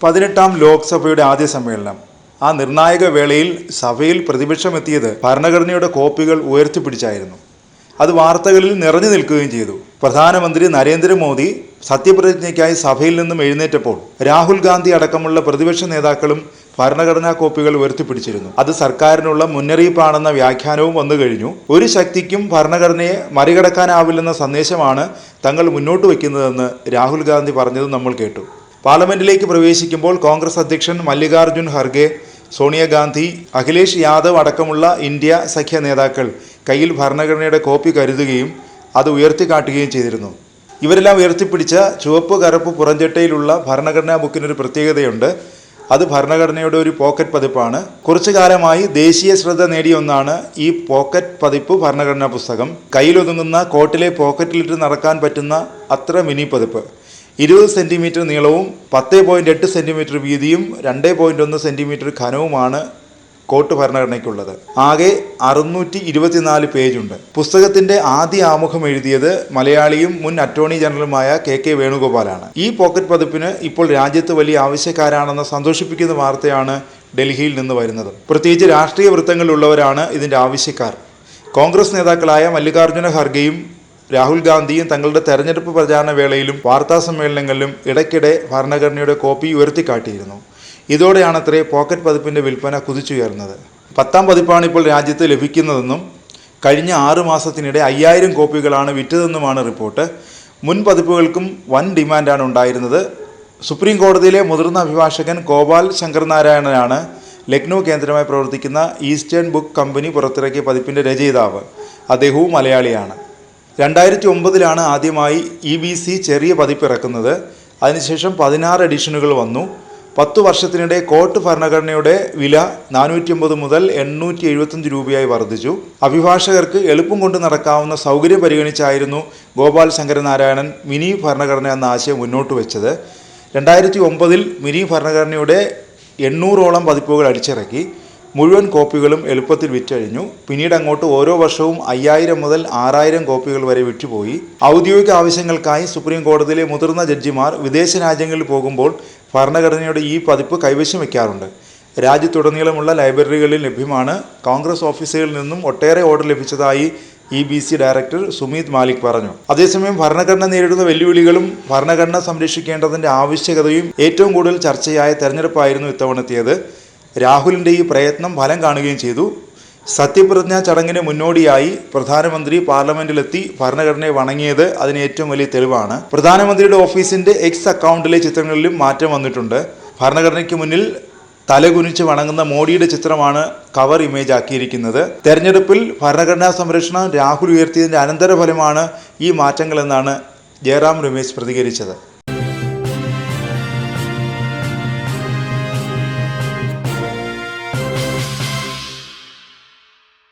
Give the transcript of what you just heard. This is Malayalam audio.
18ാം ലോക്സഭയുടെ ആദ്യ സമ്മേളനം. ആ നിർണായക വേളയിൽ സഭയിൽ പ്രതിപക്ഷമെത്തിയത് ഭരണഘടനയുടെ കോപ്പികൾ ഉയർത്തിപ്പിടിച്ചായിരുന്നു. അത് വാർത്തകളിൽ നിറഞ്ഞു നിൽക്കുകയും ചെയ്തു. പ്രധാനമന്ത്രി നരേന്ദ്രമോദി സത്യപ്രതിജ്ഞയ്ക്കായി സഭയിൽ നിന്നും എഴുന്നേറ്റപ്പോൾ രാഹുൽ ഗാന്ധി അടക്കമുള്ള പ്രതിപക്ഷ നേതാക്കളും ഭരണഘടനാ കോപ്പികൾ ഉയർത്തിപ്പിടിച്ചിരുന്നു. അത് സർക്കാരിനുള്ള മുന്നറിയിപ്പാണെന്ന വ്യാഖ്യാനവും വന്നു കഴിഞ്ഞു. ഒരു ശക്തിക്കും ഭരണഘടനയെ മറികടക്കാനാവില്ലെന്ന സന്ദേശമാണ് തങ്ങൾ മുന്നോട്ട് വയ്ക്കുന്നതെന്ന് രാഹുൽ ഗാന്ധി പറഞ്ഞത് നമ്മൾ കേട്ടു. പാർലമെന്റിലേക്ക് പ്രവേശിക്കുമ്പോൾ കോൺഗ്രസ് അധ്യക്ഷൻ മല്ലികാർജുൻ ഖർഗെ, സോണിയാഗാന്ധി, അഖിലേഷ് യാദവ് അടക്കമുള്ള ഇന്ത്യ സഖ്യ നേതാക്കൾ കയ്യിൽ ഭരണഘടനയുടെ കോപ്പി കരുതുകയും അത് ഉയർത്തിക്കാട്ടുകയും ചെയ്തിരുന്നു. ഇവരെല്ലാം ഉയർത്തിപ്പിടിച്ച ചുവപ്പ് കറുപ്പ് പുറംചട്ടയിലുള്ള ഭരണഘടനാ ബുക്കിനൊരു പ്രത്യേകതയുണ്ട്. അത് ഭരണഘടനയുടെ ഒരു പോക്കറ്റ് പതിപ്പാണ്. കുറച്ചു കാലമായി ദേശീയ ശ്രദ്ധ നേടിയ ഒന്നാണ് ഈ പോക്കറ്റ് പതിപ്പ് ഭരണഘടനാ പുസ്തകം. കയ്യിലൊതുങ്ങുന്ന കോട്ടിലെ പോക്കറ്റിലിട്ട് നടക്കാൻ പറ്റുന്ന അത്ര മിനി പതിപ്പ്. 20 സെൻറ്റിമീറ്റർ നീളവും 10.8 സെൻറ്റിമീറ്റർ വീതിയും 2.1 സെൻറ്റിമീറ്റർ ഘനവുമാണ് കോട്ട് ഭരണഘടനയ്ക്കുള്ളത്. ആകെ 624 പേജുണ്ട്. പുസ്തകത്തിന്റെ ആദ്യ ആമുഖം എഴുതിയത് മലയാളിയും മുൻ അറ്റോർണി ജനറലുമായ കെ വേണുഗോപാലാണ്. ഈ പോക്കറ്റ് പതിപ്പിന് ഇപ്പോൾ രാജ്യത്ത് വലിയ ആവശ്യക്കാരാണെന്ന സന്തോഷിപ്പിക്കുന്ന വാർത്തയാണ് ഡൽഹിയിൽ നിന്ന് വരുന്നത്. പ്രത്യേകിച്ച് രാഷ്ട്രീയ വൃത്തങ്ങളിലുള്ളവരാണ് ഇതിന്റെ ആവശ്യക്കാർ. കോൺഗ്രസ് നേതാക്കളായ മല്ലികാർജുന ഖർഗെയും രാഹുൽ ഗാന്ധിയും തങ്ങളുടെ തെരഞ്ഞെടുപ്പ് പ്രചാരണ വേളയിലും വാർത്താ സമ്മേളനങ്ങളിലും ഇടയ്ക്കിടെ ഭരണഘടനയുടെ കോപ്പി ഉയർത്തിക്കാട്ടിയിരുന്നു. ഇതോടെയാണത്രേ പോക്കറ്റ് പതിപ്പിന്റെ വിൽപ്പന കുതിച്ചുയർന്നത്. 10ാം പതിപ്പാണ് ഇപ്പോൾ രാജ്യത്ത് ലഭിക്കുന്നതെന്നും കഴിഞ്ഞ 6 മാസത്തിനിടെ 5000 കോപ്പികളാണ് വിറ്റതെന്നുമാണ് റിപ്പോർട്ട്. മുൻ പതിപ്പുകൾക്കും വൻ ഡിമാൻഡാണ് ഉണ്ടായിരുന്നത്. സുപ്രീം കോടതിയിലെ മുതിർന്ന അഭിഭാഷകൻ ഗോപാൽ ശങ്കർ നാരായണനാണ് ലക്നൗ കേന്ദ്രമായി പ്രവർത്തിക്കുന്ന ഈസ്റ്റേൺ ബുക്ക് കമ്പനി പുറത്തിറക്കിയ പതിപ്പിന്റെ രചയിതാവ്. അദ്ദേഹവും മലയാളിയാണ്. 2009 ആദ്യമായി EBC ചെറിയ പതിപ്പ് ഇറക്കുന്നത്. അതിനുശേഷം 16 എഡിഷനുകൾ വന്നു. 10 വർഷത്തിനിടെ കോട്ട് ഭരണഘടനയുടെ വില 450 മുതൽ 875 രൂപയായി വർദ്ധിച്ചു. അഭിഭാഷകർക്ക് എളുപ്പം കൊണ്ട് നടക്കാവുന്ന സൗകര്യം പരിഗണിച്ചായിരുന്നു ഗോപാൽ ശങ്കരനാരായണൻ മിനി ഭരണഘടന എന്ന ആശയം മുന്നോട്ട് വെച്ചത്. 2009 മിനി ഭരണഘടനയുടെ 800ഓളം പതിപ്പുകൾ അടിച്ചിറക്കി. മുഴുവൻ കോപ്പികളും എളുപ്പത്തിൽ വിറ്റഴിഞ്ഞു. പിന്നീട് അങ്ങോട്ട് ഓരോ വർഷവും 5000 മുതൽ 6000 കോപ്പികൾ വരെ വിറ്റുപോയി. ഔദ്യോഗിക ആവശ്യങ്ങൾക്കായി സുപ്രീം കോടതിയിലെ മുതിർന്ന ജഡ്ജിമാർ വിദേശ രാജ്യങ്ങളിൽ പോകുമ്പോൾ ഭരണഘടനയുടെ ഈ പതിപ്പ് കൈവശം വയ്ക്കാറുണ്ട്. രാജ്യത്തുടനീളമുള്ള ലൈബ്രറികളിൽ ലഭ്യമാണ്. കോൺഗ്രസ് ഓഫീസുകളിൽ നിന്നും ഒട്ടേറെ ഓർഡർ ലഭിച്ചതായി EBC ഡയറക്ടർ സുമീത് മാലിക് പറഞ്ഞു. അതേസമയം ഭരണഘടന നേരിടുന്ന വെല്ലുവിളികളും ഭരണഘടന സംരക്ഷിക്കേണ്ടതിൻ്റെ ആവശ്യകതയും ഏറ്റവും കൂടുതൽ ചർച്ചയായ തെരഞ്ഞെടുപ്പായിരുന്നു ഇത്തവണത്തേത്. രാഹുലിൻ്റെ ഈ പ്രയത്നം ഫലം കാണുകയും ചെയ്തു. സത്യപ്രതിജ്ഞാ ചടങ്ങിന് മുന്നോടിയായി പ്രധാനമന്ത്രി പാർലമെന്റിലെത്തി ഭരണഘടനയെ വണങ്ങിയത് അതിന് ഏറ്റവും വലിയ തെളിവാണ്. പ്രധാനമന്ത്രിയുടെ ഓഫീസിന്റെ എക്സ് അക്കൗണ്ടിലെ ചിത്രങ്ങളിലും മാറ്റം വന്നിട്ടുണ്ട്. ഭരണഘടനയ്ക്ക് മുന്നിൽ തലകുനിച്ച് വണങ്ങുന്ന മോഡിയുടെ ചിത്രമാണ് കവർ ഇമേജ് ആക്കിയിരിക്കുന്നത്. തെരഞ്ഞെടുപ്പിൽ ഭരണഘടനാ സംരക്ഷണം രാഹുൽ ഉയർത്തിയതിന്റെ അനന്തരഫലമാണ് ഈ മാറ്റങ്ങളെന്നാണ് ജയറാം രമേശ് പ്രതികരിച്ചത്.